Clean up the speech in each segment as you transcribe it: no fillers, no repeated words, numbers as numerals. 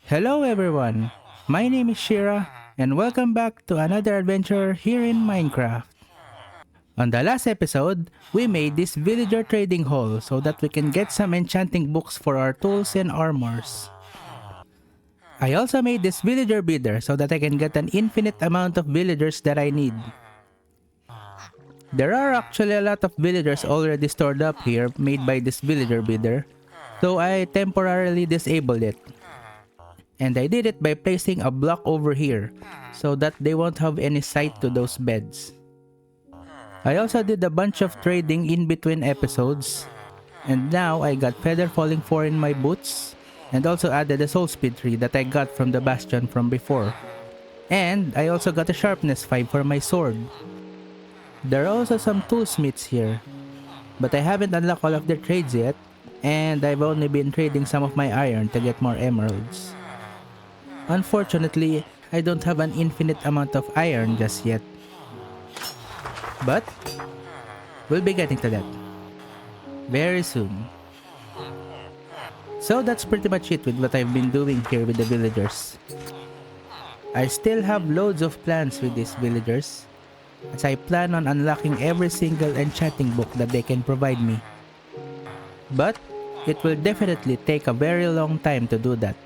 Hello everyone, my name is Shira and welcome back to another adventure here in Minecraft. On the last episode, we made this villager trading hall so that we can get some enchanting books for our tools and armors. I also made this villager bidder so that I can get an infinite amount of villagers that I need. There are actually a lot of villagers already stored up here made by this villager bidder, so I temporarily disabled it. And I did it by placing a block over here so that they won't have any sight to those beds. I also did a bunch of trading in between episodes, and now I got Feather Falling 4 in my boots, and also added a Soul Speed 3 that I got from the Bastion from before. And I also got a Sharpness 5 for my sword. There are also some toolsmiths here, but I haven't unlocked all of their trades yet, and I've only been trading some of my iron to get more emeralds. Unfortunately, I don't have an infinite amount of iron just yet. But, we'll be getting to that very soon. So that's pretty much it with what I've been doing here with the villagers. I still have loads of plans with these villagers, as I plan on unlocking every single enchanting book that they can provide me. But, it will definitely take a very long time to do that.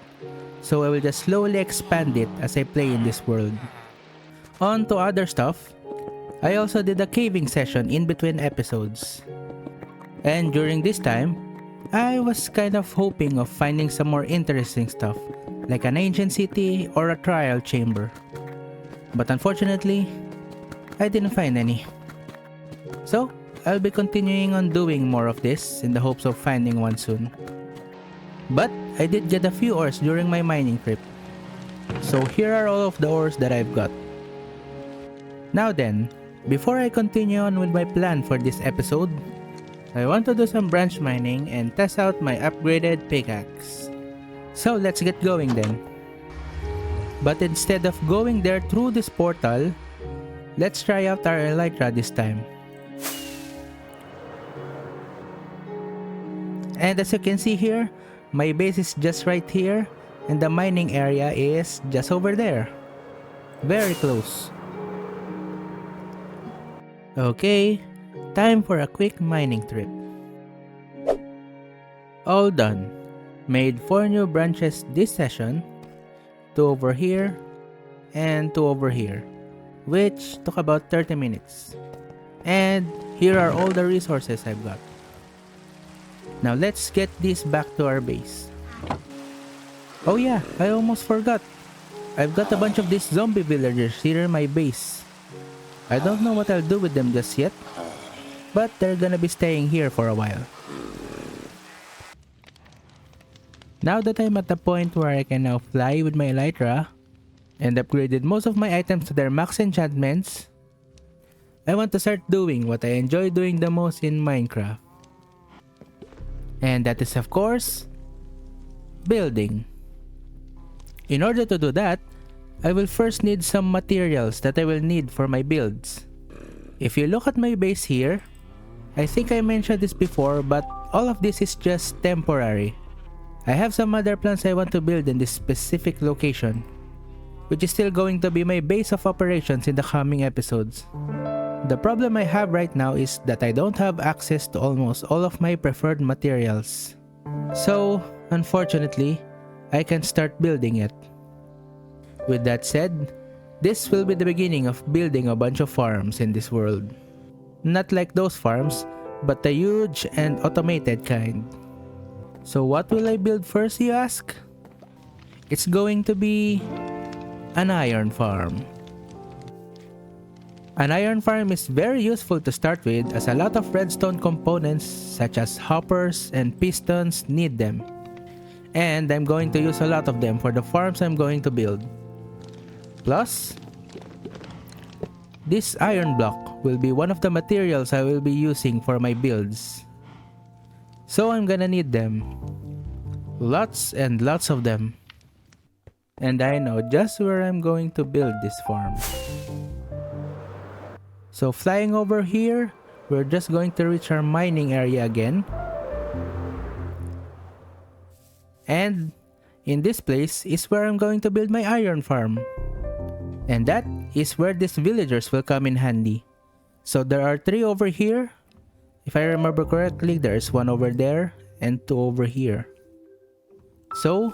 So I will just slowly expand it as I play in this world. On to other stuff. I also did a caving session in between episodes. And during this time, I was kind of hoping of finding some more interesting stuff, like an ancient city or a trial chamber. But unfortunately, I didn't find any. So, I'll be continuing on doing more of this in the hopes of finding one soon. But I did get a few ores during my mining trip. So here are all of the ores that I've got. Now then, before I continue on with my plan for this episode, I want to do some branch mining and test out my upgraded pickaxe. So let's get going then. But instead of going there through this portal, let's try out our elytra this time. And as you can see here, my base is just right here, and the mining area is just over there. Very close. Okay, time for a quick mining trip. All done. Made 4 new branches this session, 2 over here, and 2 over here, which took about 30 minutes. And here are all the resources I've got. Now let's get this back to our base. Oh yeah, I almost forgot. I've got a bunch of these zombie villagers here in my base. I don't know what I'll do with them just yet, but they're gonna be staying here for a while. Now that I'm at the point where I can now fly with my elytra, and upgraded most of my items to their max enchantments, I want to start doing what I enjoy doing the most in Minecraft. And that is, of course, building. In order to do that, I will first need some materials that I will need for my builds. If you look at my base here, I think I mentioned this before, but all of this is just temporary. I have some other plans I want to build in this specific location, which is still going to be my base of operations in the coming episodes. The problem I have right now is that I don't have access to almost all of my preferred materials. So, unfortunately, I can start building it. With that said, this will be the beginning of building a bunch of farms in this world. Not like those farms, but the huge and automated kind. So what will I build first, you ask? It's going to be an iron farm. An iron farm is very useful to start with, as a lot of redstone components such as hoppers and pistons need them. And I'm going to use a lot of them for the farms I'm going to build. Plus, this iron block will be one of the materials I will be using for my builds. So I'm gonna need them. Lots and lots of them. And I know just where I'm going to build this farm. So flying over here, we're just going to reach our mining area again. And In this place is where I'm going to build my iron farm. And that is where these villagers will come in handy. So there are 3 over here. If I remember correctly, there's 1 over there and 2 over here. So,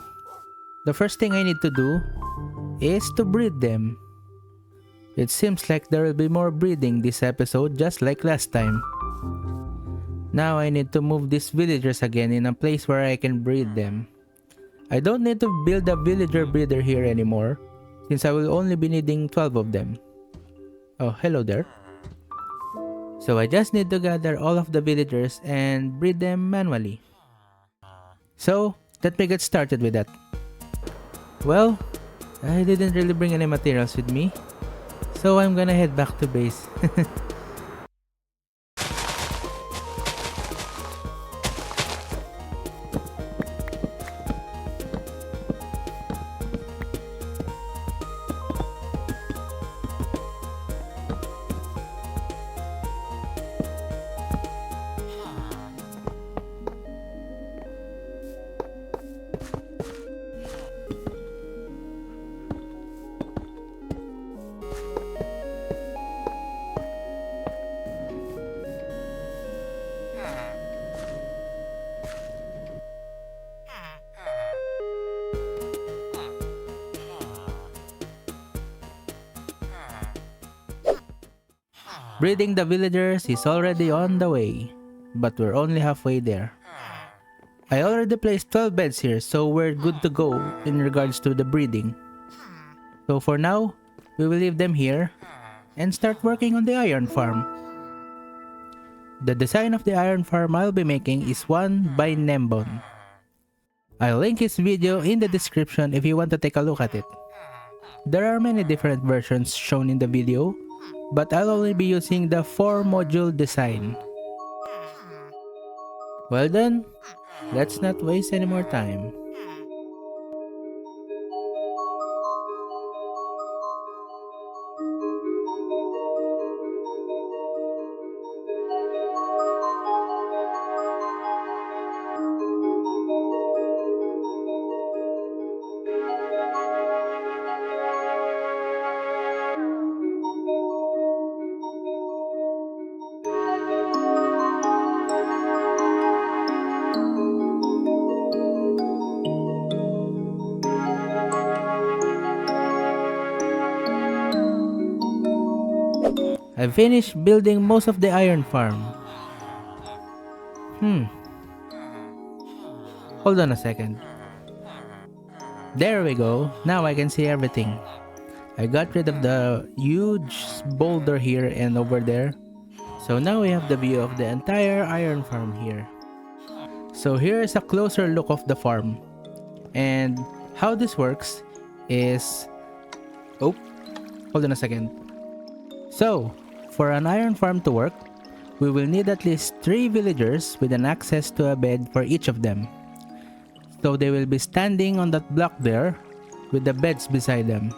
the first thing I need to do is to breed them. It seems like there will be more breeding this episode just like last time. Now I need to move these villagers again in a place where I can breed them. I don't need to build a villager breeder here anymore since I will only be needing 12 of them. Oh, hello there. So I just need to gather all of the villagers and breed them manually. So, let me get started with that. Well, I didn't really bring any materials with me, so I'm gonna head back to base. Breeding the villagers is already on the way, but we're only halfway there. I already placed 12 beds here, so we're good to go in regards to the breeding. So for now, we will leave them here and start working on the iron farm. The design of the iron farm I'll be making is one by Nembon. I'll link his video in the description if you want to take a look at it. There are many different versions shown in the video, but I'll only be using the 4-module design. Well then, let's not waste any more time. I've finished building most of the iron farm. Hold on a second. There we go. Now I can see everything. I got rid of the huge boulder here and over there. So now we have the view of the entire iron farm here. So here is a closer look of the farm. And how this works is... Oh, hold on a second. So, for an iron farm to work, we will need at least 3 villagers with an access to a bed for each of them. So they will be standing on that block there with the beds beside them.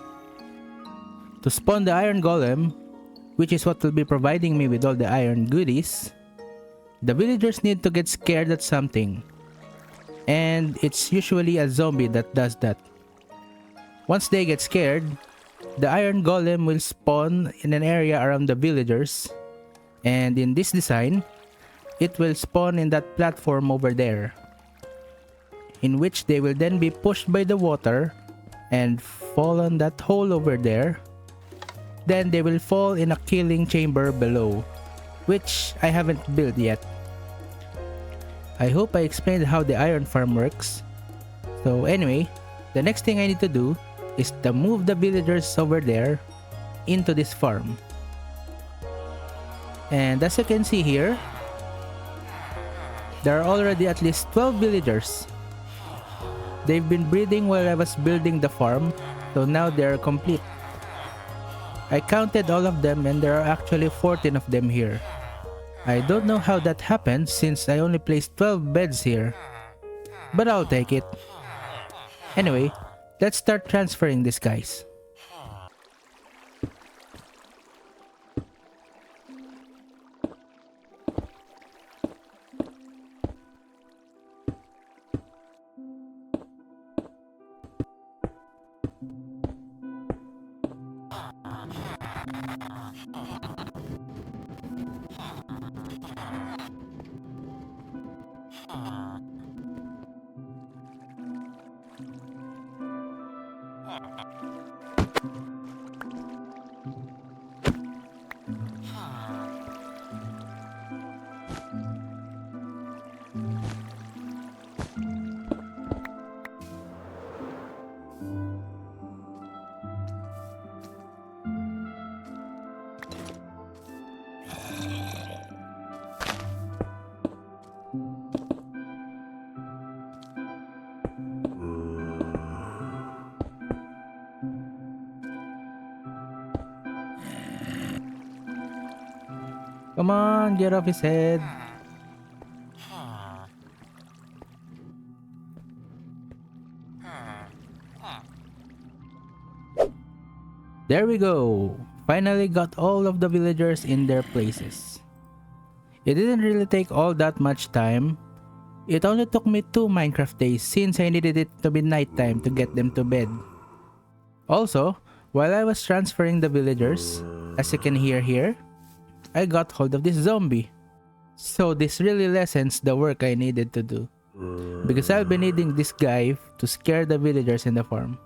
To spawn the iron golem, which is what will be providing me with all the iron goodies, the villagers need to get scared at something. And it's usually a zombie that does that. Once they get scared, the iron golem will spawn in an area around the villagers, and in this design, it will spawn in that platform over there, in which they will then be pushed by the water and fall on that hole over there. Then they will fall in a killing chamber below, which I haven't built yet. I hope I explained how the iron farm works. So anyway, the next thing I need to do is to move the villagers over there into this farm. And as you can see here, there are already at least 12 villagers. They've been breeding while I was building the farm, so now they are complete. I counted all of them and there are actually 14 of them here. I don't know how that happened since I only placed 12 beds here, but I'll take it. Anyway, let's start transferring these guys. Come on, get off his head. There we go. Finally got all of the villagers in their places. It didn't really take all that much time. It only took me 2 Minecraft days since I needed it to be nighttime to get them to bed. Also, while I was transferring the villagers, as you can hear here, I got hold of this zombie. So this really lessens the work I needed to do, because I'll be needing this guy to scare the villagers in the farm.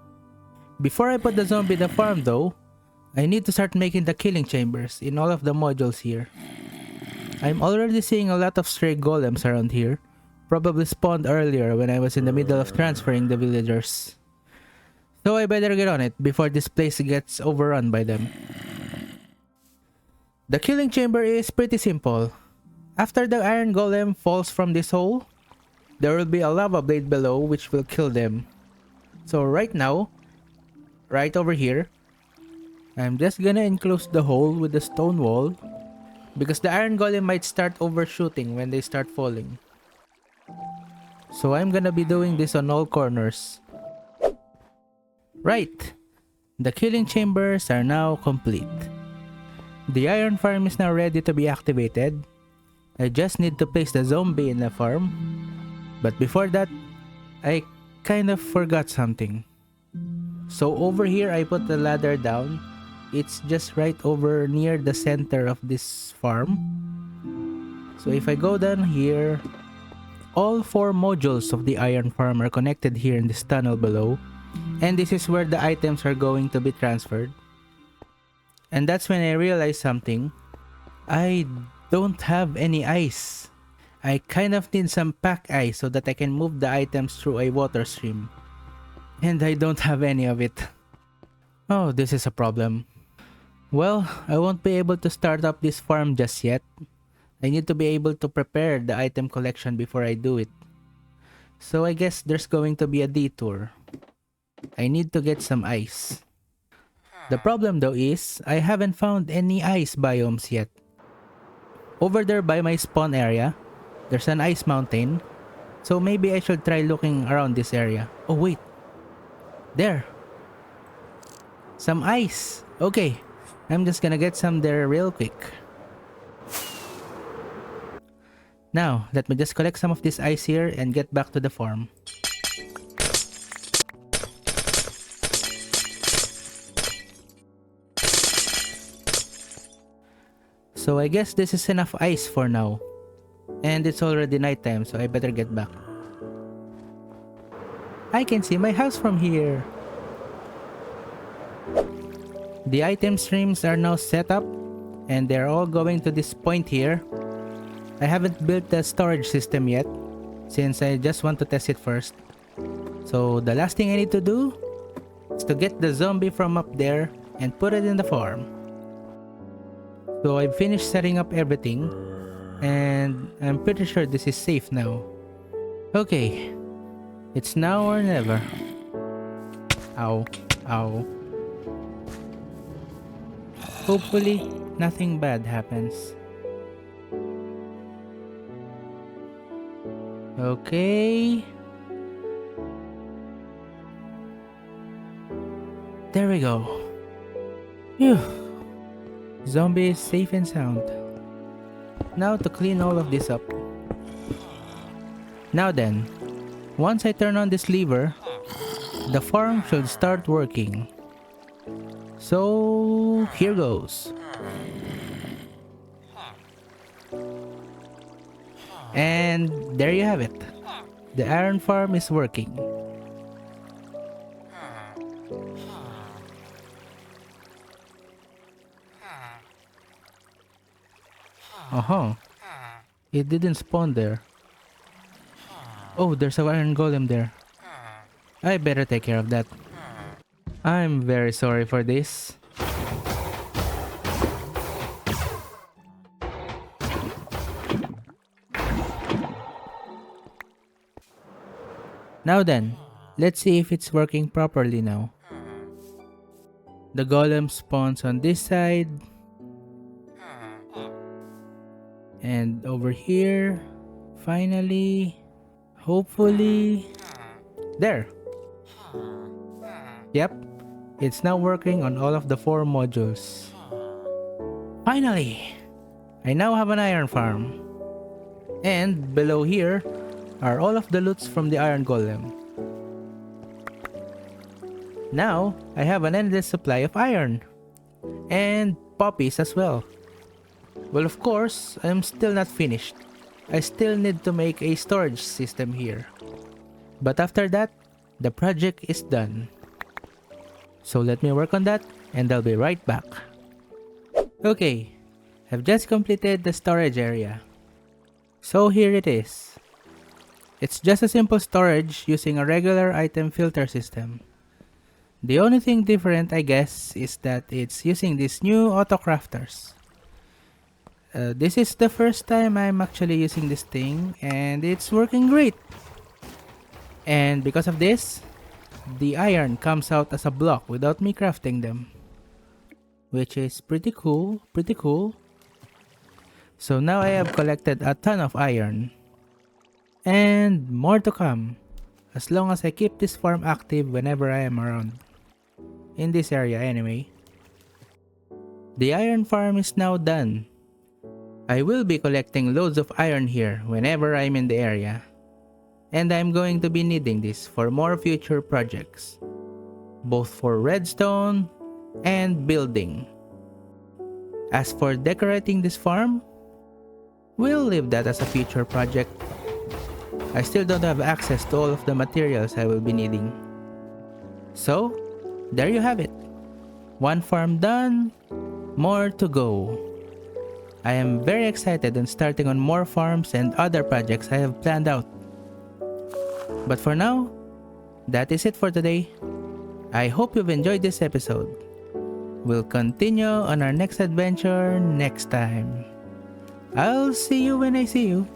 Before I put the zombie in the farm though, I need to start making the killing chambers in all of the modules here. I'm already seeing a lot of stray golems around here, probably spawned earlier when I was in the middle of transferring the villagers. So I better get on it before this place gets overrun by them. The killing chamber is pretty simple. After the iron golem falls from this hole, there will be a lava blade below which will kill them. So right now, right over here, I'm just gonna enclose the hole with the stone wall because the iron golem might start overshooting when they start falling. So I'm gonna be doing this on all corners. Right, the killing chambers are now complete. The iron farm is now ready to be activated. I just need to place the zombie in the farm. But before that, I kind of forgot something. So over here I put the ladder down. It's just right over near the center of this farm. So if I go down here, all 4 modules of the iron farm are connected here in this tunnel below. And this is where the items are going to be transferred. And that's when I realized something. I don't have any ice. I kind of need some pack ice so that I can move the items through a water stream. And I don't have any of it. Oh, this is a problem. Well, I won't be able to start up this farm just yet. I need to be able to prepare the item collection before I do it. So I guess there's going to be a detour. I need to get some ice. The problem though is, I haven't found any ice biomes yet. Over there by my spawn area, there's an ice mountain. So maybe I should try looking around this area. Oh wait. There. Some ice. Okay. I'm just gonna get some there real quick. Now, let me just collect some of this ice here and get back to the farm. So I guess this is enough ice for now. And it's already nighttime, so I better get back. I can see my house from here. The item streams are now set up, and they're all going to this point here. I haven't built the storage system yet, since I just want to test it first. So the last thing I need to do is to get the zombie from up there and put it in the farm. So I've finished setting up everything, and I'm pretty sure this is safe now. Okay, it's now or never. Ow, ow. Hopefully, nothing bad happens. Okay. There we go. Phew. Zombie is safe and sound. Now to clean all of this up. Now then, once I turn on this lever, the farm should start working. So here goes. And there you have it. The iron farm is working. Uh-huh. It didn't spawn there. Oh, there's an iron golem there. I better take care of that. I'm very sorry for this. Now then, let's see if it's working properly now. The golem spawns on this side. And over here. Finally. Hopefully. There. Yep. It's now working on all of the 4 modules. Finally! I now have an iron farm. And below here are all of the loots from the iron golem. Now, I have an endless supply of iron. And poppies as well. Well, of course, I'm still not finished. I still need to make a storage system here. But after that, the project is done. So let me work on that and I'll be right back. Okay, I've just completed the storage area. So here it is. It's just a simple storage using a regular item filter system. The only thing different, I guess, is that it's using these new auto crafters. This is the first time I'm actually using this thing and it's working great. And because of this, the iron comes out as a block without me crafting them. Which is pretty cool. So now I have collected a ton of iron. And more to come, as long as I keep this farm active whenever I am around. In this area anyway. The iron farm is now done. I will be collecting loads of iron here whenever I'm in the area. And I'm going to be needing this for more future projects. Both for redstone and building. As for decorating this farm, we'll leave that as a future project. I still don't have access to all of the materials I will be needing. So, there you have it. One farm done, more to go. I am very excited on starting on more farms and other projects I have planned out. But for now, that is it for today. I hope you've enjoyed this episode. We'll continue on our next adventure next time. I'll see you when I see you.